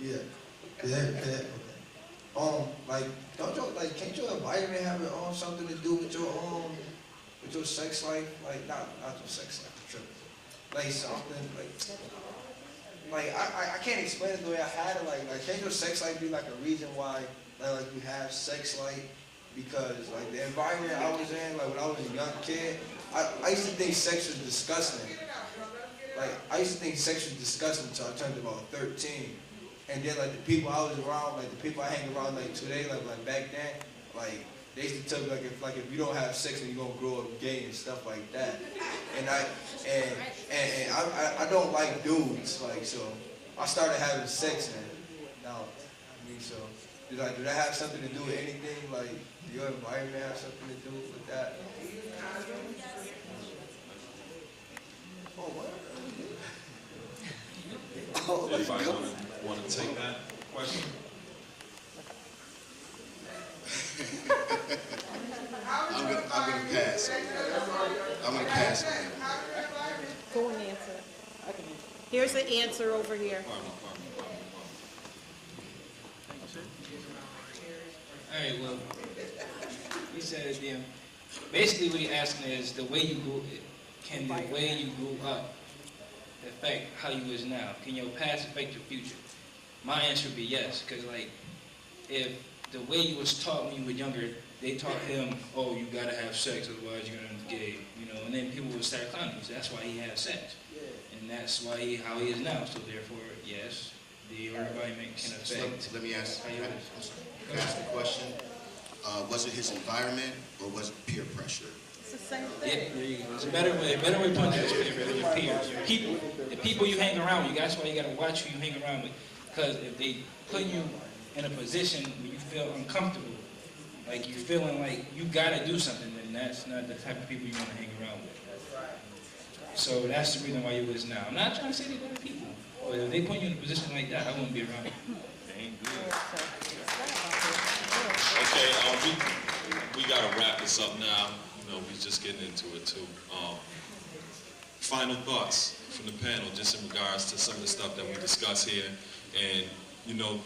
Yeah. Okay. Like, don't you like? Can't your environment have something to do with your sex life? Like, not your sex life, I'm tripping. Like something like I can't explain it the way I had it. Like can't your sex life be like a reason why like you have sex life? Because like the environment I was in, like when I was a young kid, I used to think sex was disgusting. Like I used to think sex was disgusting until I turned about 13. And then like the people I was around, like the people I hang around like today, like back then, like they used to tell me like if you don't have sex, then you're gonna grow up gay and stuff like that. And I don't like dudes, like so I started having sex and now I mean so do that have something to do with anything? Like do your environment have something to do with that? Oh what? Oh, Anybody want to take that question? I'm gonna pass. I'm gonna pass. Go and answer. Okay. Here's the answer over here. All right, well, you said it, Jim. Basically what you're asking is the way you can the way you grew up affect how you is now? Can your past affect your future? My answer would be yes, because like, if the way you was taught when you were younger, they taught him, oh, you gotta have sex, otherwise you're gonna be gay, you know, and then people would start clowning you, so that's why he had sex. And that's why how he is now, so therefore, yes, the environment can affect. Let me ask. how you is. Can I ask the question? Was it his environment or was it peer pressure? It's the same Yeah, thing. there you go. It's a better way to put that. Your peers, your people, the people you hang around with. That's why you gotta watch who you hang around with. Because if they put you in a position where you feel uncomfortable, like you're feeling like you gotta do something, then that's not the type of people you want to hang around with. So that's the reason why you is now. I'm not trying to say they're bad people, but if they put you in a position like that, I wouldn't be around you. Okay, we gotta wrap this up now. You know, we're just getting into it too. Final thoughts from the panel, just in regards to some of the stuff that we discussed here. And, you know,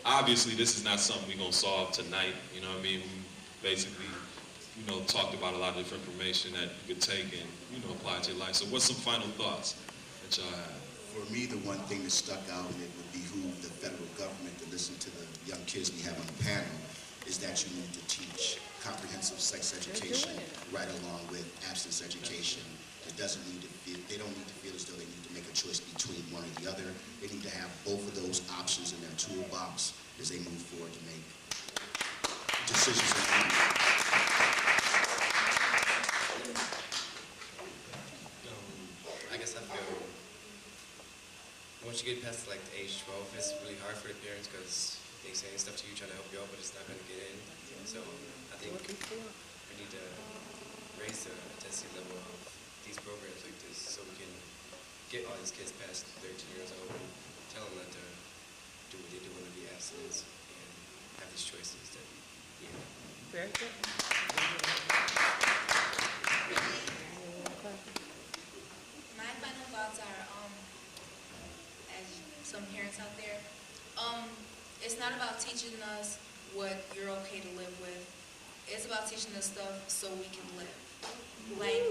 obviously this is not something we're gonna solve tonight. You know what I mean? We basically, you know, talked about a lot of different information that you could take and, you know, apply to your life. So what's some final thoughts that y'all have? For me, the one thing that stuck out, and it would behoove the federal government to listen to the young kids we have on the panel, is that you need to teach comprehensive sex education right along with abstinence education. It doesn't need to feel, they don't need to feel as though they need to make a choice between one or the other. They need to have both of those options in their toolbox as they move forward to make decisions in life. I guess I feel once you get past like the age 12, it's really hard for the parents because they saying stuff to you, trying to help you out, but it's not going to get in. So I think we need to raise the intensity level of these programs like this so we can get all these kids past 13 years old and tell them not to do what they do want to be abstinence and have these choices that, yeah. Very good. My final thoughts are, as some parents out there, it's not about teaching us what you're okay to live with. It's about teaching us stuff so we can live. Like,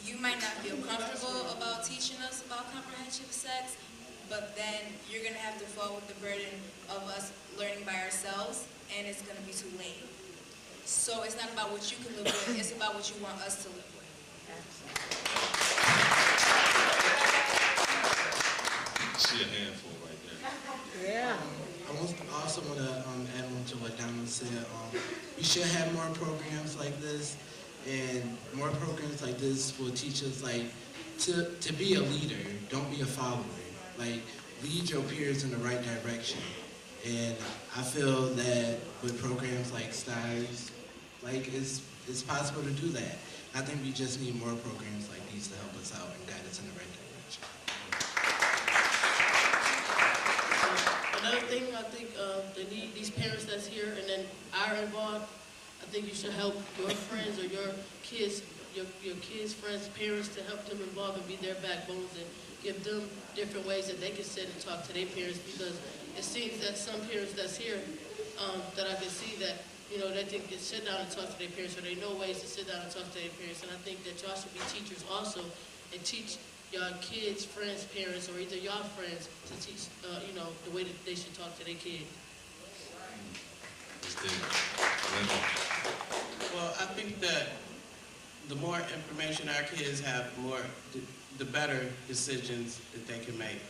you might not feel comfortable about teaching us about comprehensive sex, but then you're going to have to fall with the burden of us learning by ourselves, and it's going to be too late. So it's not about what you can live with, it's about what you want us to live with. She a handful right there. Yeah. I also want to add on to what Donald said. We should have more programs like this, and more programs like this will teach us like to be a leader. Don't be a follower. Like lead your peers in the right direction. And I feel that with programs like STIRS, like it's possible to do that. I think we just need more programs like these to help us out and guide us in the right direction. Another thing, I think they need these parents that's here and then are involved. I think you should help your friends or your kids your kids, friends, parents to help them involve and be their backbones and give them different ways that they can sit and talk to their parents, because it seems that some parents that's here, that I can see that, they think they sit down and talk to their parents, or they know ways to sit down and talk to their parents. And I think that y'all should be teachers also and teach y'all kids, friends, parents, or either y'all friends to teach, the way that they should talk to their kids. Well, I think that the more information our kids have, the better decisions that they can make.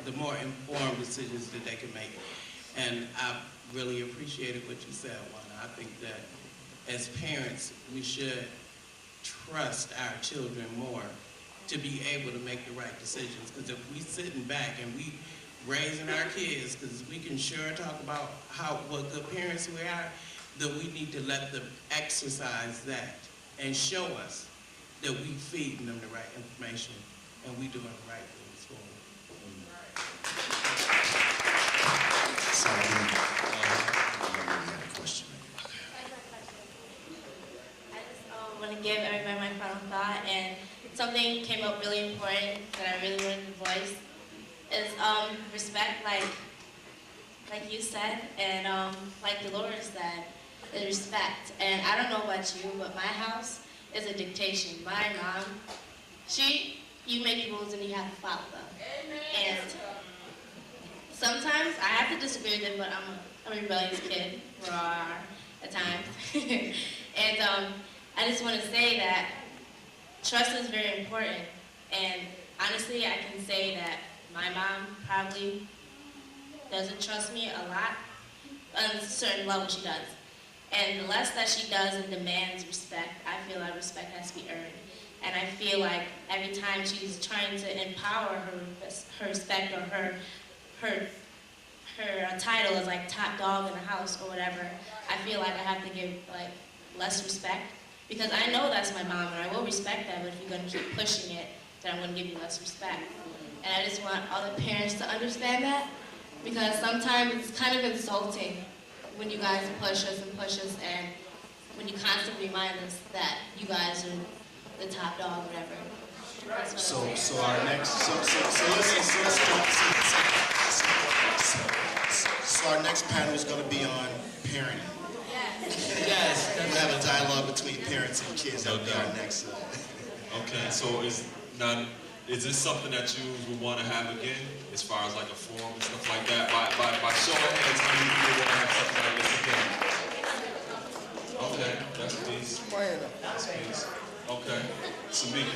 The more informed decisions that they can make. And I really appreciated what you said, Juana. I think that as parents, we should trust our children more to be able to make the right decisions. Because if we sitting back and we raising our kids, because we can sure talk about what good parents we are, that we need to let them exercise that and show us that we feeding them the right information and we doing the right things for them. Sorry, you had a question. I just want to give everybody my final thought, and something came up really important that I really wanted to voice is respect, like you said, and like Dolores said, is respect. And I don't know about you, but my house is a dictation. My mom, you make rules and you have to follow them. And sometimes I have to disagree with them, but I'm a rebellious kid, raw at times. And I just want to say that trust is very important. And honestly, I can say that my mom probably doesn't trust me a lot. On a certain level, she does. And the less that she does and demands respect, I feel like respect has to be earned. And I feel like every time she's trying to empower her respect or her title as like top dog in the house or whatever, I feel like I have to give less respect. Because I know that's my mom and I will respect that, but if you're going to keep pushing it, then I'm going to give you less respect. And I just want other parents to understand that, because sometimes it's kind of insulting when you guys push us, and when you constantly remind us that you guys are the top dog, whatever. So our next, so our next panel is going to be on parenting. Yes. We have a dialogue between parents and kids. That'll be our next. Okay, so is this something that you would want to have again, as far as like a forum and stuff like that? By show of hands, how many people want to have something like this again? Okay, that's peace. That's peace. Okay, Samika.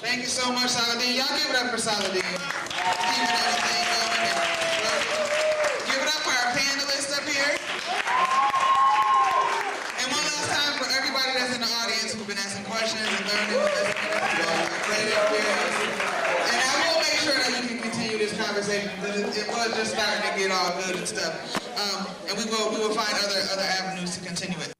Thank you so much, Saladin. Y'all give it up for Saladin. Keeping everything going. Give it up for our panelists up here. And one last time for everybody that's in the audience who've been asking questions and learning and listening. Great experience. And I will make sure that we can continue this conversation, because it was just starting to get all good and stuff. And we will find other avenues to continue it.